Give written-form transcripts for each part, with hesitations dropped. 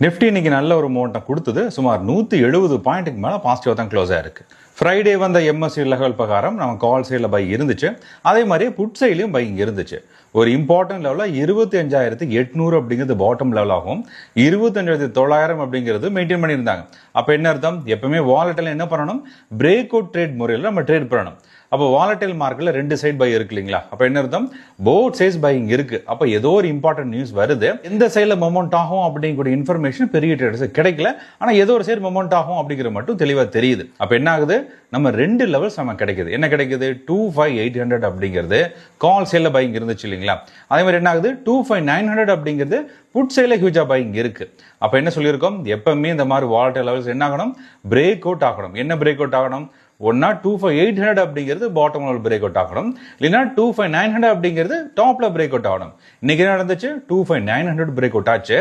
Nifty இன்னைக்கு நல்ல ஒரு மோமெண்டம் கொடுத்தது. சுமார் 170 பாயிண்ட்டுக்கு மேலே பாசிட்டிவாக தான் க்ளோஸ் ஆயிருக்கு. ஃப்ரைடே வந்த எம்எஸ்சி லெவல் பிரகாரம் நம்ம கால் சைடில் பை இருந்துச்சு. அதே மாதிரியே புட் சைட்லையும் பையிங் இருந்துச்சு. ஒரு இம்பார்ட்டன்ட் லெவலில் 25,800 அப்படிங்கிறது பாட்டம் லெவல் ஆகும். 25,900 அப்படிங்கிறது மெயின்டைன் பண்ணியிருந்தாங்க. அப்போ என்ன அர்த்தம்? எப்பவுமே வாலட்டில் என்ன பண்ணணும்? பிரேக் அவுட் ட்ரேட் முறையில் நம்ம ட்ரேட் பண்ணணும். அப்போ வாலட்டைல் மார்க்கெட்ல 2 சைட் பை இருக்கு இல்லைங்களா? அப்போ என்ன அர்த்தம்? போத் சைஸ் பையிங் இருக்கு. அப்போ ஏதோ ஒரு இம்பார்ட்டன்ட் நியூஸ் வருது. எந்த சைட்ல மொமெண்ட் ஆகும் அப்படிங்கிற இன்ஃபர்மேஷன் பெரிய ட்ரேடர்ஸ் கிடைக்கல. ஆனா ஏதோ ஒரு சைடு மொமெண்ட் ஆகும் அப்படிங்கிற மட்டும் தெளிவா தெரியுது. அப்போ என்ன ஆகுது? நம்ம 2 லெவல்ஸ் நம்ம கிடைக்குது. என்ன கிடைக்குது? 25,800 அப்படிங்கிறது கால் சைட்ல பையிங் இருந்துச்சு இல்லைங்களா? அதே மாதிரி என்ன ஆகுது? 25,900 அப்படிங்கிறது புட் சைட்ல ஹியூஜா பையிங் இருக்கு. அப்போ என்ன சொல்லியிருக்கோம்? எப்பவுமே இந்த மாதிரி வாலட்டைல் லெவல்ஸ் என்ன ஆகணும்? பிரேக் அவுட் ஆகணும். என்ன பிரேக் அவுட் ஆகணும்? ஒன்னா 25,800 அப்படிங்கிறது பாட்டம் லெவல் பிரேக் அவுட் ஆகணும், இல்லைன்னா 25,900 அப்படிங்கிறது டாப்ல பிரேக் அவுட் ஆகணும். இன்னைக்கு என்ன நடந்துச்சு? 25,900 பிரேக் அவுட் ஆச்சு.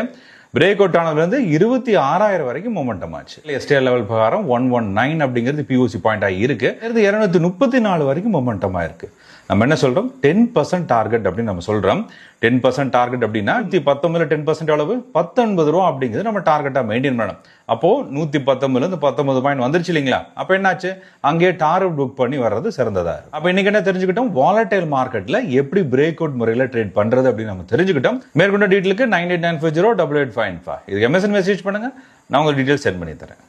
பிரேக் அவுட் ஆனதுல இருந்து 26,000 வரைக்கும் மொமெண்டம் ஆச்சு. எஸ்டிஆர் லெவல் பிரகாரம் 119 அப்படிங்கிறது பியூசி பாயிண்டா இருக்கு. 234 வரைக்கும் மொமெண்டமா இருக்கு. நம்ம என்ன சொல்றோம்? 10% டார்கெட் அப்படின்னு நம்ம சொல்றோம். 10% டார்கெட் அப்படின்னா 119 10% அளவு 19 ரூபா அப்படிங்கிறது நம்ம டார்கெட்டா மெயின்டைன் பண்ணணும். அப்போ 119 இருந்து 19 பாயிண்ட் வந்துருச்சு இல்லைங்களா? அப்ப என்னாச்சு? அங்கே டார்கெட் புக் பண்ணி வர்றது சிறந்ததா. அப்ப இன்னைக்கு என்ன தெரிஞ்சுக்கிட்டோம்? வாலட்டைல் மார்க்கெட்ல எப்படி பிரேக் அவுட் முறையில ட்ரேட் பண்றது அப்படின்னு நம்ம தெரிஞ்சுக்கிட்டோம். மேற்கொண்ட டீட்டெயிலுக்கு 98940885. இதுக்கு எம்எஸ்என் மெசேஜ் பண்ணுங்க, நான் உங்களுக்கு டீடைல்ஸ் சென்ட் பண்ணி தரேன்.